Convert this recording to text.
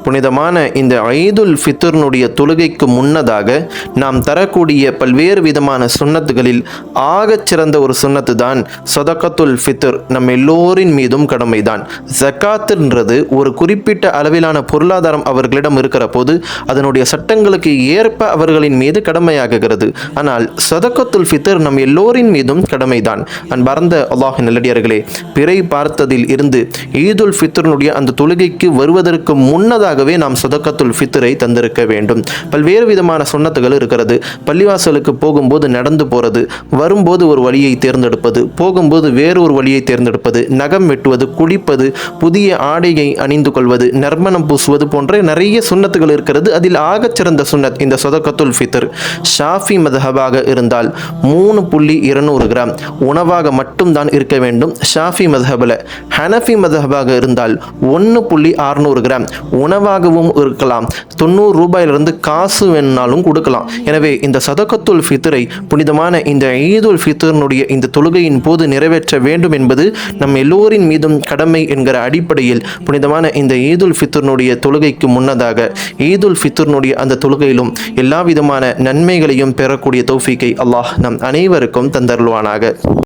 புனிதமான இந்த ஈதுல் ஃபித்ருனுடைய தொழுகைக்கு முன்னதாக நாம் தரக்கூடிய பல்வேறு விதமான சுன்னத்துகளில் ஆகச் சிறந்த ஒரு சுன்னத்து தான் சதகத்துல் ஃபித்ர். நம் எல்லோரின் மீதும் கடமைதான். ஜக்காத்துன்றது ஒரு குறிப்பிட்ட அளவிலான பொருளாதாரம் அவர்களிடம் இருக்கிற போது அதனுடைய சட்டங்களுக்கு ஏற்ப அவர்களின் மீது கடமையாகுகிறது. ஆனால் சதகத்துல் ஃபித்ர் நம் எல்லோரின் மீதும் கடமைதான். அன்பார்ந்த அல்லாஹ்வின் நல்லடியார்களே, பிறை பார்த்ததில் இருந்து ஈதுல் ஃபித்ருனுடைய அந்த தொழுகைக்கு வருவதற்கு முன்னதாகவே நாம் சதகத்துல் ஃபித்ரை தந்திருக்க வேண்டும். பல்வேறு விதமான சுன்னத்துகள் இருக்கிறது. பள்ளிவாசலுக்கு போகும்போது நடந்து போறது, வரும்போது ஒரு வழியை தேர்ந்தெடுப்பது, போகும்போது வேறொரு வழியை தேர்ந்தெடுப்பது, நகம் வெட்டுவது, குளிப்பது, புதிய ஆடையை அணிந்து கொள்வது, நறுமணம் பூசுவது போன்ற நிறைய சுன்னத்துகள் இருக்கிறது. அதில் ஆகச்சிறந்த சுன்னத் இந்த சதகத்துல் ஃபித்ர். ஷாஃபி மதஹபாக இருந்தால் 3.200 கிராம் உணவாக மட்டும்தான் இருக்க வேண்டும் ஷாஃபி மதஹபில். ஹனஃபி மதஹபாக இருந்தால் 1.600 கிராம் உணவாகவும் இருக்கலாம். 90 ரூபாயிலிருந்து காசு வேணுனாலும் கொடுக்கலாம். எனவே இந்த சதகத்துல் ஃபித்ரை புனிதமான இந்த ஈதுல் ஃபித்ருனுடைய இந்த தொழுகையின் போது நிறைவேற்ற வேண்டும் என்பது நம் எல்லோரின் மீதும் கடமை என்கிற அடிப்படையில் புனிதமான இந்த ஈதுல் ஃபித்ருனுடைய தொழுகைக்கு முன்னதாக ஈதுல் ஃபித்ருனுடைய அந்த தொழுகையிலும் எல்லா விதமான நன்மைகளையும் பெறக்கூடிய தௌஃபீக்கை அல்லாஹ் நம் அனைவருக்கும் தந்தருள்வானாக.